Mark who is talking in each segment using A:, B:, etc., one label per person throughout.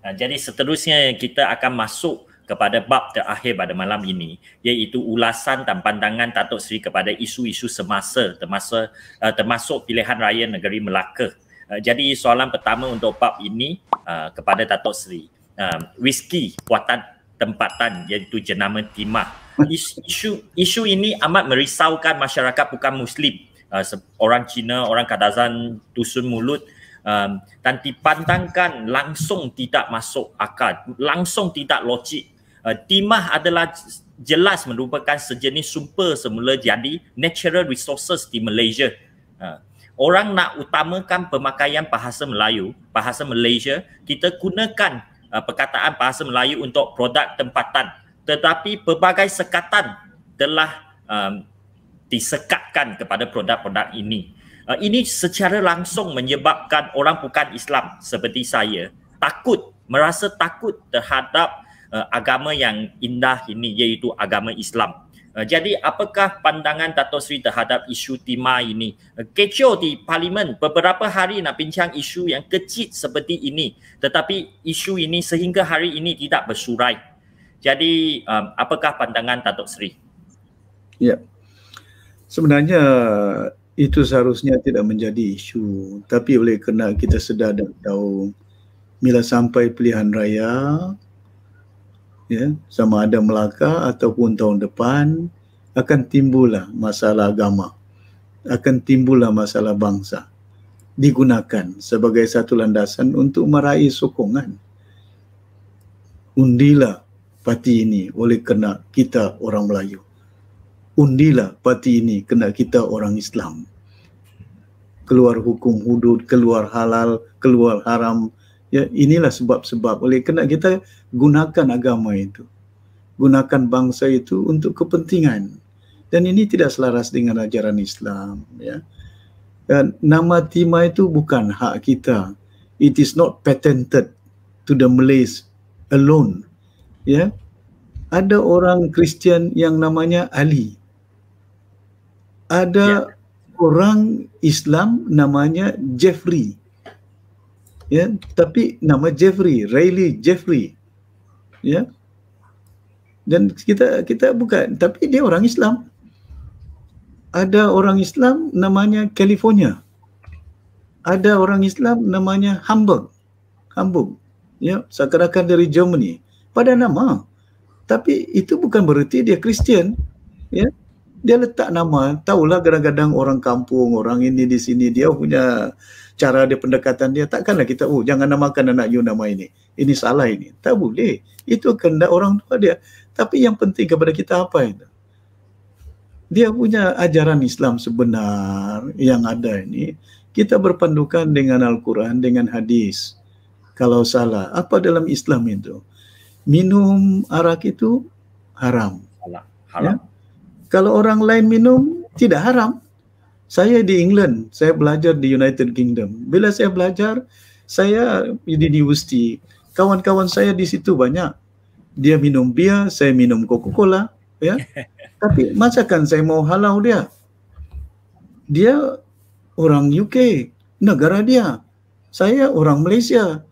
A: Jadi seterusnya kita akan masuk kepada bab terakhir pada malam ini, iaitu ulasan dan pandangan Datuk Seri kepada isu-isu semasa termasuk pilihan raya negeri Melaka. Jadi soalan pertama untuk bab ini kepada Datuk Seri. Whisky buatan tempatan iaitu jenama timah. Isu ini amat merisaukan masyarakat bukan Muslim. Orang Cina, orang Kadazan, Dusun Mulut, dan dipandangkan langsung tidak masuk akal, langsung tidak logik. Timah adalah jelas merupakan sejenis sumber semula jadi natural resources di Malaysia. Orang nak utamakan pemakaian bahasa Melayu, bahasa Malaysia, kita gunakan perkataan bahasa Melayu untuk produk tempatan. Tetapi pelbagai sekatan telah disekatkan kepada produk-produk ini. Ini secara langsung menyebabkan orang bukan Islam seperti saya merasa takut terhadap agama yang indah ini, iaitu agama Islam. Jadi apakah pandangan Datuk Seri terhadap isu timah ini? Kecoh di Parlimen beberapa hari nak bincang isu yang kecil seperti ini, tetapi isu ini sehingga hari ini tidak bersurai. Jadi apakah pandangan Datuk Seri?
B: Ya, sebenarnya itu seharusnya tidak menjadi isu, tapi oleh kerana kita sedar dan tahu bila sampai pilihan raya, ya, sama ada Melaka ataupun tahun depan, akan timbullah masalah agama, akan timbullah masalah bangsa, digunakan sebagai satu landasan untuk meraih sokongan. Undilah parti ini oleh kerana kita orang Melayu. Undilah parti ini kerana kita orang Islam. Keluar hukum hudud, keluar halal, keluar haram. Ya, inilah sebab-sebab oleh kerana kita gunakan agama itu, gunakan bangsa itu untuk kepentingan, dan ini tidak selaras dengan ajaran Islam. Ya, dan nama timah itu bukan hak kita. It is not patented to the Malays alone. Ya, ada orang Kristian yang namanya Ali, ada orang Islam namanya Jeffrey. Ya, tapi nama Jeffrey, Riley Jeffrey. Ya. Dan kita bukan, tapi dia orang Islam. Ada orang Islam namanya California. Ada orang Islam namanya Hamburg. Ya, seakan-akan dari Germany. Pada nama. Tapi itu bukan berarti dia Kristian. Ya. Dia letak nama, tahulah kadang-kadang orang kampung, orang ini di sini, dia punya cara dia, pendekatan dia. Takkanlah kita, jangan namakan anak you nama ini salah ini. Tak boleh. Itu kehendak orang tua dia. Tapi yang penting kepada kita apa itu? Dia punya ajaran Islam sebenar yang ada ini. Kita berpandukan dengan Al-Quran, dengan hadis. Kalau salah, apa dalam Islam itu? Minum arak itu haram.
A: Haram.
B: Ya? Kalau orang lain minum, tidak haram. Saya di England, saya belajar di United Kingdom. Bila saya belajar, saya di universiti. Kawan-kawan saya di situ banyak. Dia minum bir, saya minum Coca-Cola. Ya. Tapi masakan saya mau halau dia? Dia orang UK, negara dia. Saya orang Malaysia.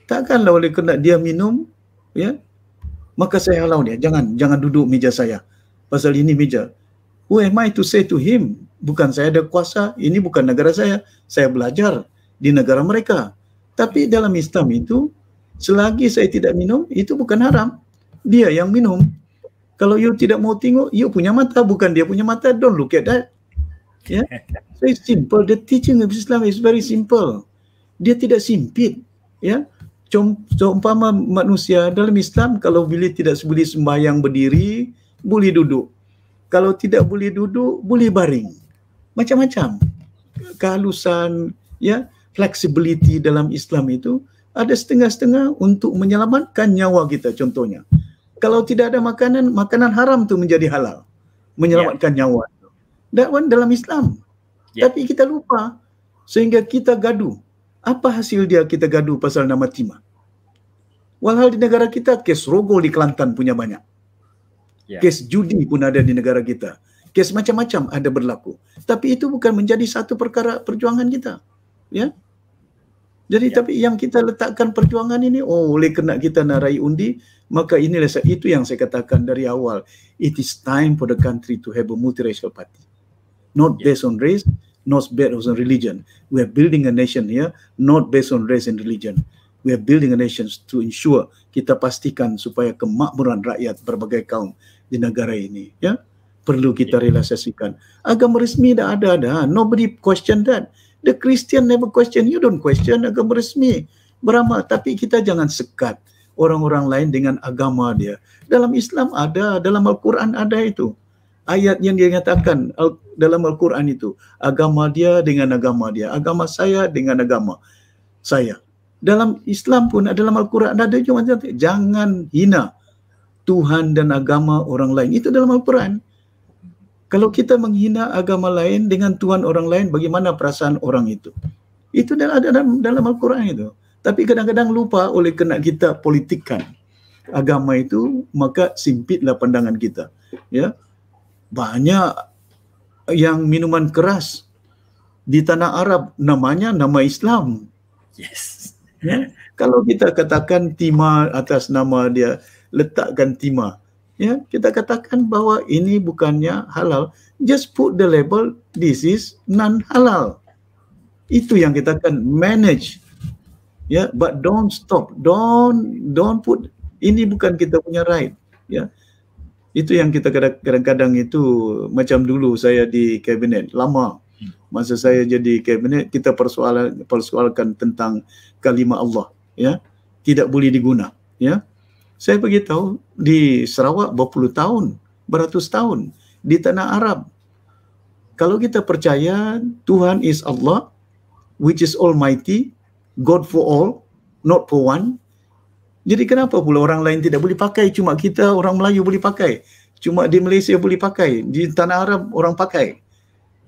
B: Takkanlah oleh kerana dia minum, ya, maka saya halau dia. Jangan duduk meja saya. Pasal ini meja. Who am I to say to him? Bukan saya ada kuasa, ini bukan negara saya belajar di negara mereka. Tapi dalam Islam itu, selagi saya tidak minum, itu bukan haram. Dia yang minum. Kalau you tidak mau tengok, you punya mata, bukan dia punya mata, don't look at that. Ya, very simple. The teaching of Islam is very simple. Dia tidak sempit. Ya, seumpama manusia dalam Islam, kalau bila tidak boleh sembahyang berdiri, boleh duduk. Kalau tidak boleh duduk, boleh baring. Macam-macam. Kehalusan, ya, flexibility dalam Islam itu ada setengah-setengah untuk menyelamatkan nyawa kita, contohnya. Kalau tidak ada makanan haram tu menjadi halal. Menyelamatkan nyawa. That one dalam Islam. Tapi kita lupa. Sehingga kita gaduh. Apa hasil dia kita gaduh pasal nama timah? Walhal di negara kita, kes rogol di Kelantan punya banyak. Kes judi pun ada di negara kita. Kes macam-macam ada berlaku. Tapi itu bukan menjadi satu perkara perjuangan kita. Ya. Jadi tapi yang kita letakkan perjuangan ini, oleh kena kita nak raih undi, maka inilah itu yang saya katakan dari awal. It is time for the country to have a multiracial party. Not based on race, not based on religion. We are building a nation here, not based on race and religion. We are building a nation to ensure kita pastikan supaya kemakmuran rakyat berbagai kaum di negara ini. Ya, perlu kita realisasikan. Agama resmi dah ada. Nobody question that. The Christian never question. You don't question agama resmi. Beramal. Tapi kita jangan sekat orang-orang lain dengan agama dia. Dalam Islam ada, dalam Al-Quran ada itu. Ayat yang dia nyatakan dalam Al-Quran itu. Agama dia dengan agama dia. Agama saya dengan agama saya. Dalam Islam pun, dalam Al-Quran ada cuma jangan hina Tuhan dan agama orang lain. Itu dalam Al-Quran. Kalau kita menghina agama lain dengan Tuhan orang lain, bagaimana perasaan orang itu? Itu ada dalam Al-Quran itu. Tapi kadang-kadang lupa oleh kena kita politikkan agama itu, maka sempitlah pandangan kita. Ya, banyak yang minuman keras di tanah Arab namanya nama Islam.
A: Yes.
B: Ya? Kalau kita katakan timah atas nama dia, letakkan timah. Ya, kita katakan bahwa ini bukannya halal. Just put the label, this is non-halal. Itu yang kita akan manage. Ya, but don't stop. Don't put, ini bukan kita punya right. Ya, itu yang kita kadang-kadang itu, macam dulu saya di kabinet lama. Masa saya jadi kabinet, kita persoalkan tentang kalimah Allah. Ya, tidak boleh diguna. Ya. Saya beritahu di Sarawak berpuluh tahun, beratus tahun, di tanah Arab. Kalau kita percaya Tuhan is Allah, which is Almighty, God for all, not for one. Jadi kenapa pula orang lain tidak boleh pakai, cuma kita orang Melayu boleh pakai. Cuma di Malaysia boleh pakai, di tanah Arab orang pakai.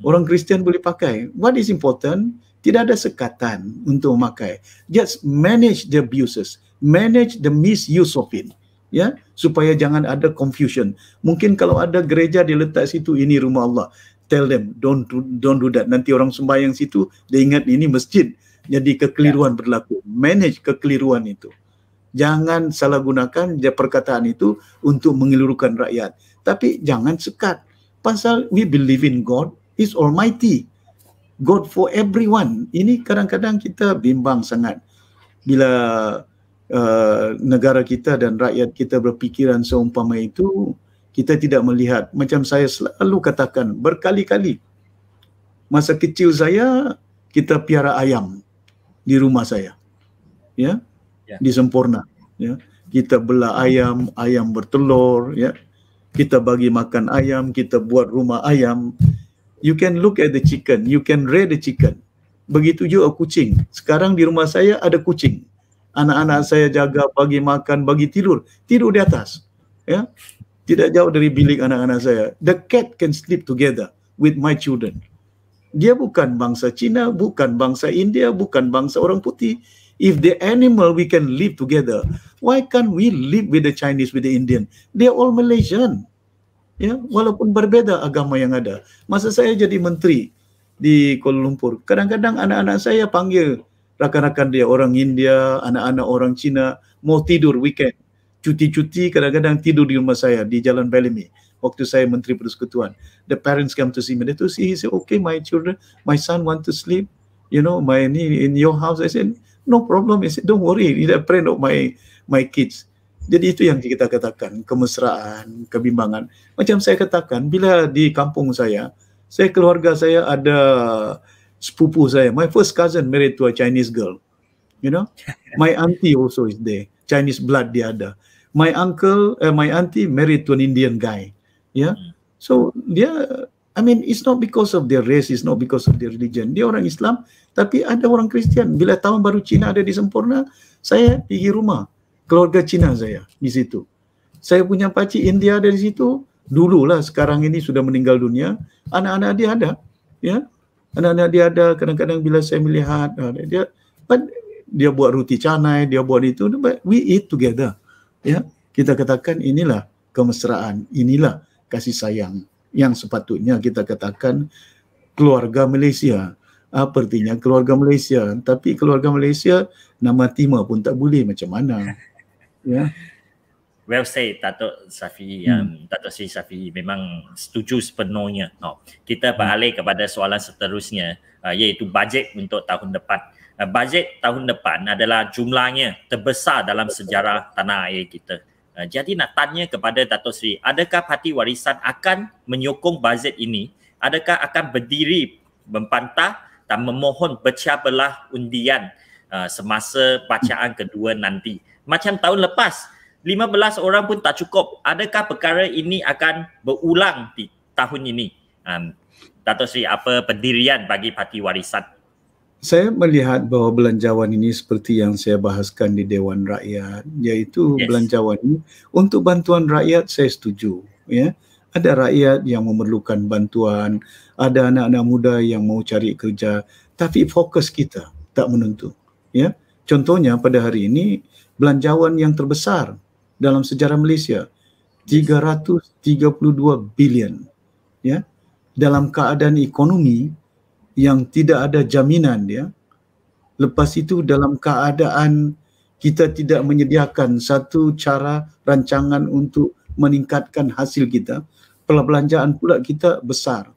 B: Orang Kristian boleh pakai. What is important? Tidak ada sekatan untuk memakai. Just manage the abuses. Manage the misuse of it, ya, supaya jangan ada confusion. Mungkin kalau ada gereja diletak situ, ini rumah Allah, tell them don't do that. Nanti orang sembahyang situ dia ingat ini masjid, jadi kekeliruan berlaku. Manage kekeliruan itu. Jangan salah gunakan perkataan itu untuk mengelurukan rakyat. Tapi jangan sekat. Pasal we believe in God is Almighty, God for everyone. Ini kadang-kadang kita bimbang sangat bila negara kita dan rakyat kita berpikiran seumpama itu. Kita tidak melihat, macam saya selalu katakan berkali-kali, masa kecil saya kita piara ayam di rumah saya, ya, di Sempurna, ya, kita belah ayam, ayam bertelur, ya, kita bagi makan ayam, kita buat rumah ayam. You can look at the chicken, you can rear the chicken. Begitu juga kucing. Sekarang di rumah saya ada kucing. Anak-anak saya jaga, bagi makan, bagi tidur di atas, ya, tidak jauh dari bilik anak-anak saya. The cat can sleep together with my children. Dia bukan bangsa Cina, bukan bangsa India, bukan bangsa orang putih. If the animal we can live together, why can't we live with the Chinese, with the Indian? They are all Malaysian, ya, walaupun berbeza agama yang ada. Masa saya jadi menteri di Kuala Lumpur, kadang-kadang anak-anak saya panggil rakan-rakan dia, orang India, anak-anak orang Cina, mau tidur weekend, cuti-cuti, kadang-kadang tidur di rumah saya di Jalan Bellamy. Waktu saya Menteri Persekutuan, the parents come to see me. They to see, he said, okay, my children, my son want to sleep, you know, in your house. I said, no problem. I said, don't worry, he's a friend of my kids. Jadi itu yang kita katakan, kemesraan, kebimbangan. Macam saya katakan, bila di kampung saya keluarga saya ada sepupu saya. My first cousin married to a Chinese girl. You know, my auntie also is there. Chinese blood dia ada. My uncle, my auntie married to an Indian guy. Yeah. So dia, I mean, it's not because of their race, it's not because of their religion. Dia orang Islam, tapi ada orang Kristian. Bila tahun baru Cina ada di Sempurna, saya pergi rumah keluarga Cina saya di situ. Saya punya pakcik India ada di situ. Dululah, sekarang ini sudah meninggal dunia. Anak-anak dia ada, ya. Anak-anak dia ada. Kadang-kadang bila saya melihat dia buat roti canai, dia buat itu, but we eat together. Ya, kita katakan inilah kemesraan, inilah kasih sayang yang sepatutnya kita katakan keluarga Malaysia. Apa artinya keluarga Malaysia? Tapi keluarga Malaysia nama timah pun tak boleh, macam mana? Ya.
A: Well said, Dato' Safi, Dato' Sri Safi memang setuju sepenuhnya. Kita beralih kepada soalan seterusnya, iaitu bajet untuk tahun depan. Bajet tahun depan adalah jumlahnya terbesar dalam sejarah tanah air kita. Jadi nak tanya kepada Dato' Sri, adakah Parti Warisan akan menyokong bajet ini? Adakah akan berdiri membantah dan memohon pecah belah undian semasa bacaan kedua nanti? Macam tahun lepas, 15 orang pun tak cukup. Adakah perkara ini akan berulang di tahun ini? Dato' Sri, apa pendirian bagi Parti Warisan?
B: Saya melihat bahawa belanjawan ini seperti yang saya bahaskan di Dewan Rakyat, iaitu belanjawan ini untuk bantuan rakyat. Saya setuju, ya. Ada rakyat yang memerlukan bantuan, ada anak-anak muda yang mau cari kerja, tapi fokus kita tak menentu, ya. Contohnya pada hari ini belanjawan yang terbesar dalam sejarah Malaysia, 332 bilion, ya, dalam keadaan ekonomi yang tidak ada jaminan, ya. Lepas itu dalam keadaan kita tidak menyediakan satu cara rancangan untuk meningkatkan hasil kita, perbelanjaan pula kita besar,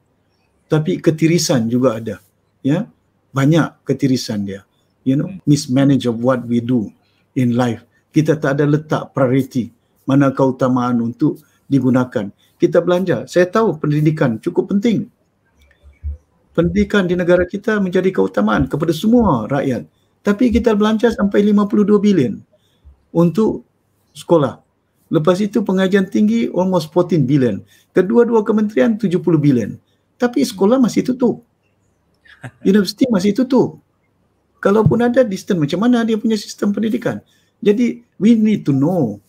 B: tapi ketirisan juga ada, ya. Banyak ketirisan dia, mismanage of what we do in life. Kita tak ada letak priority, mana keutamaan untuk digunakan. Kita belanja. Saya tahu pendidikan cukup penting. Pendidikan di negara kita menjadi keutamaan kepada semua rakyat. Tapi kita belanja sampai 52 bilion untuk sekolah. Lepas itu pengajian tinggi almost 14 bilion. Kedua-dua kementerian 70 bilion. Tapi sekolah masih tutup. Universiti masih tutup. Kalaupun ada distance, macam mana dia punya sistem pendidikan? Jadi we need to know,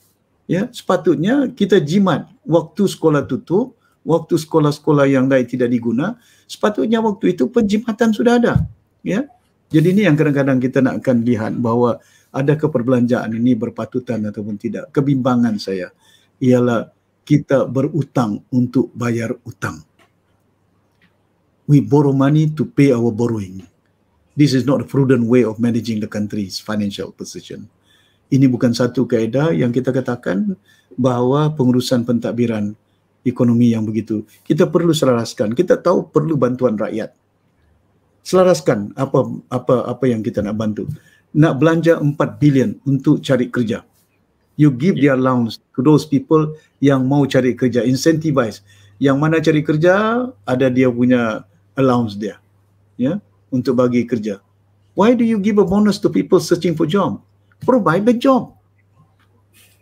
B: ya, sepatutnya kita jimat waktu sekolah tutup, waktu sekolah-sekolah yang lain tidak diguna, sepatutnya waktu itu penjimatan sudah ada, ya. Jadi ini yang kadang-kadang kita nak akan lihat bahawa adakah perbelanjaan ini berpatutan ataupun tidak. Kebimbangan saya ialah kita berutang untuk bayar utang. We borrow money to pay our borrowing. This is not a prudent way of managing the country's financial position. Ini bukan satu kaedah yang kita katakan bahawa pengurusan pentadbiran ekonomi yang begitu. Kita perlu selaraskan. Kita tahu perlu bantuan rakyat. Selaraskan apa yang kita nak bantu. Nak belanja 4 bilion untuk cari kerja. You give the allowance to those people yang mau cari kerja. Incentivize. Yang mana cari kerja, ada dia punya allowance dia, ya, untuk bagi kerja. Why do you give a bonus to people searching for job? Provide the job.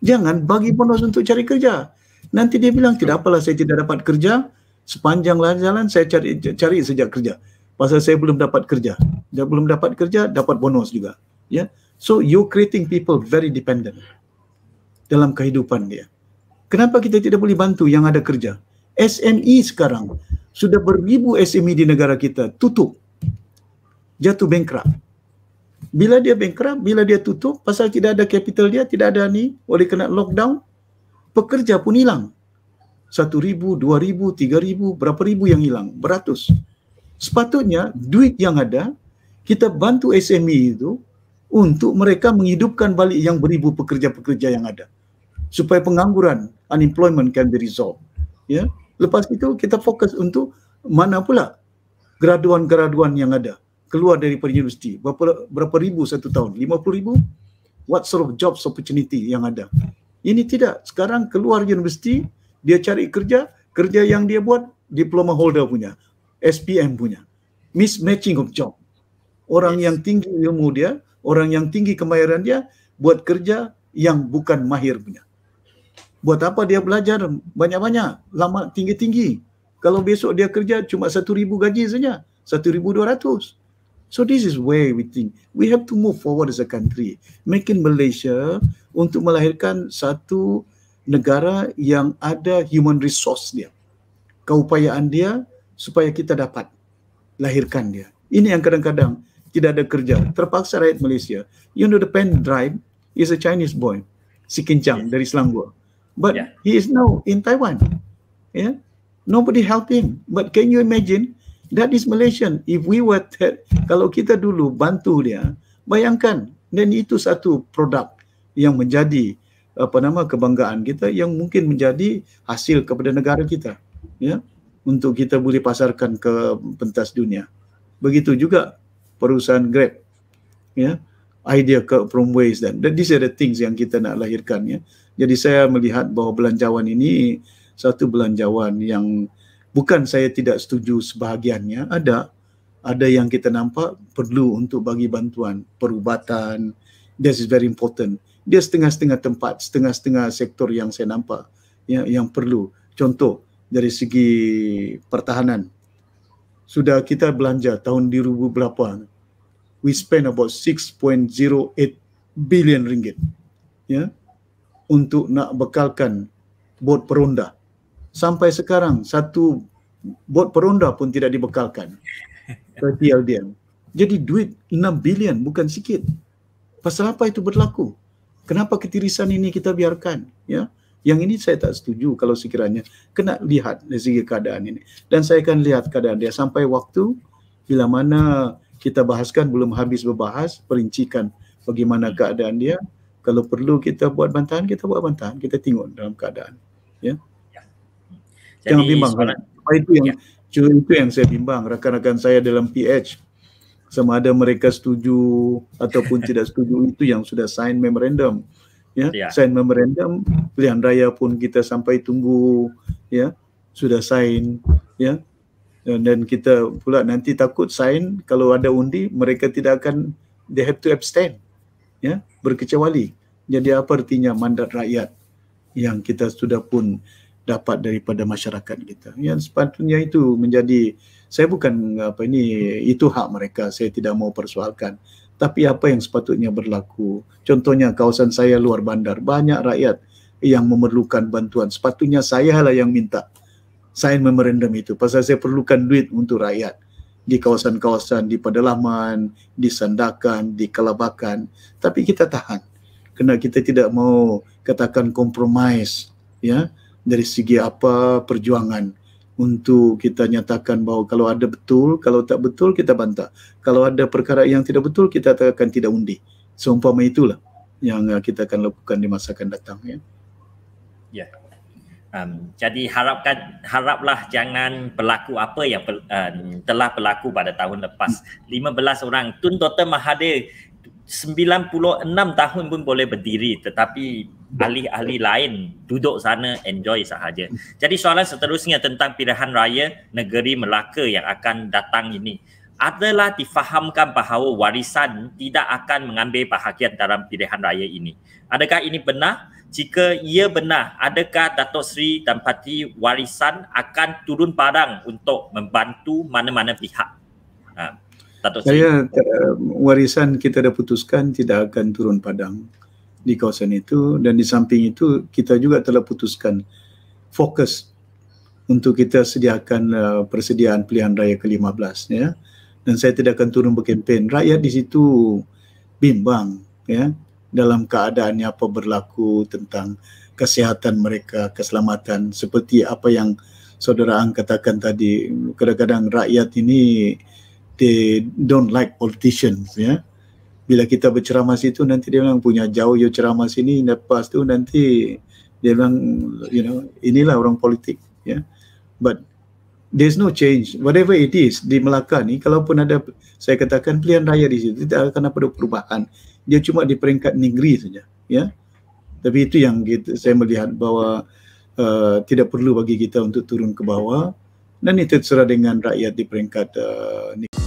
B: Jangan bagi bonus untuk cari kerja. Nanti dia bilang, tidak apalah saya tidak dapat kerja, sepanjang jalan saya cari sejak kerja. Pasal saya belum dapat kerja. Dia belum dapat kerja, dapat bonus juga. Ya, so you're creating people very dependent dalam kehidupan dia. Kenapa kita tidak boleh bantu yang ada kerja? SME sekarang, sudah beribu SME di negara kita tutup. Jatuh bankrupt. Bila dia bankrupt, bila dia tutup, pasal tidak ada capital dia, tidak ada ni, oleh kena lockdown, pekerja pun hilang. 1,000, 2,000, 3,000, berapa ribu yang hilang? Beratus. Sepatutnya duit yang ada, kita bantu SME itu untuk mereka menghidupkan balik yang beribu pekerja-pekerja yang ada. Supaya pengangguran, unemployment can be resolved. Ya. Lepas itu kita fokus untuk mana pula graduan-graduan yang ada. Keluar daripada universiti, berapa ribu satu tahun? 50,000? What sort of jobs opportunity yang ada? Ini tidak. Sekarang keluar universiti, dia cari kerja, kerja yang dia buat, diploma holder punya, SPM punya. Mismatching of job. Orang yang tinggi ilmu dia, orang yang tinggi kemahiran dia, buat kerja yang bukan mahir punya. Buat apa dia belajar banyak-banyak, lama tinggi-tinggi. Kalau besok dia kerja cuma 1,000 gaji saja, 1,200. So this is where we think we have to move forward as a country, making Malaysia untuk melahirkan satu negara yang ada human resource dia, keupayaan dia supaya kita dapat lahirkan dia. Ini yang kadang-kadang tidak ada kerja, terpaksa rakyat Malaysia. You know, the pen drive is a Chinese boy, si Kincang dari Selangor, but he is now in Taiwan. Yeah, nobody help him. But can you imagine? That is Malaysian. If we were kalau kita dulu bantu dia, bayangkan, dan itu satu produk yang menjadi kebanggaan kita, yang mungkin menjadi hasil kepada negara kita, ya, untuk kita boleh pasarkan ke pentas dunia. Begitu juga perusahaan Grab, ya, idea from waste, dan these are the things yang kita nak lahirkan, ya. Jadi saya melihat bahawa belanjawan ini satu belanjawan yang bukan saya tidak setuju sebahagiannya, ada yang kita nampak perlu untuk bagi bantuan perubatan. This is very important. Dia setengah-setengah tempat, setengah-setengah sektor yang saya nampak, ya, yang perlu. Contoh dari segi pertahanan, sudah kita belanja tahun 2000 berapa, we spend about 6.08 billion ringgit, ya, untuk nak bekalkan bot peronda. Sampai sekarang satu bot peronda pun tidak dibekalkan ke TLDM. Jadi duit 6 bilion bukan sikit. Pasal apa itu berlaku? Kenapa ketirisan ini kita biarkan? Ya, yang ini saya tak setuju. Kalau sekiranya kena lihat dari segi keadaan ini, dan saya akan lihat keadaan dia sampai waktu bila mana kita bahaskan, belum habis berbahas perincikan bagaimana keadaan dia. Kalau perlu kita buat bantahan, kita buat bantahan. Kita tengok dalam keadaan. Ya. Jangan bimbang. Itu yang saya bimbang. Rakan-rakan saya dalam PH, sama ada mereka setuju ataupun tidak setuju, itu yang sudah sign memorandum, ya, sign memorandum. Pilihan raya pun kita sampai tunggu, ya, sudah sign, ya, dan kita pula nanti takut sign, kalau ada undi mereka tidak akan, they have to abstain, ya, berkecuali. Jadi apa artinya mandat rakyat yang kita sudah pun dapat daripada masyarakat kita? Yang sepatutnya itu menjadi, saya bukan itu hak mereka, saya tidak mau persoalkan. Tapi apa yang sepatutnya berlaku? Contohnya kawasan saya luar bandar, banyak rakyat yang memerlukan bantuan. Sepatutnya saya lah yang minta sign memorandum itu, pasal saya perlukan duit untuk rakyat di kawasan-kawasan, di pedalaman, di Sandakan, di Kelabakan. Tapi kita tahan, kerana kita tidak mau katakan compromise, ya, dari segi apa perjuangan, untuk kita nyatakan bahawa kalau ada betul, kalau tak betul kita bantah. Kalau ada perkara yang tidak betul, kita akan tidak undi. Seumpama itulah yang kita akan lakukan di masa akan datang, ya.
A: Ya. Jadi haraplah jangan berlaku apa yang telah berlaku pada tahun lepas. 15 orang, Tun Dr. Mahathir 96 tahun pun boleh berdiri, tetapi ahli-ahli lain duduk sana enjoy sahaja. Jadi soalan seterusnya tentang pilihan raya negeri Melaka yang akan datang ini adalah difahamkan bahawa warisan tidak akan mengambil bahagian dalam pilihan raya ini. Adakah ini benar? Jika ia benar, adakah Datuk Seri dan Parti Warisan akan turun padang untuk membantu mana-mana pihak? Datuk Seri.
B: Saya warisan kita dah putuskan tidak akan turun padang di kawasan itu, dan di samping itu kita juga telah putuskan fokus untuk kita sediakan persediaan pilihan raya ke-15, ya. Dan saya tidak akan turun berkempen. Rakyat di situ bimbang, ya, dalam keadaannya apa berlaku tentang kesihatan mereka, keselamatan, seperti apa yang Saudara Ang katakan tadi. Kadang-kadang rakyat ini they don't like politicians, ya. Bila kita berceramah situ, nanti dia bilang punya jauh you ceramah sini, lepas tu nanti dia bilang, you know, inilah orang politik, ya. But there's no change, whatever it is di Melaka ni. Kalaupun ada, saya katakan pilihan raya di situ, tidak akan ada perubahan. Dia cuma di peringkat negeri saja, ya. Tapi itu yang saya melihat bahawa tidak perlu bagi kita untuk turun ke bawah, dan itu terserah dengan rakyat di peringkat negeri.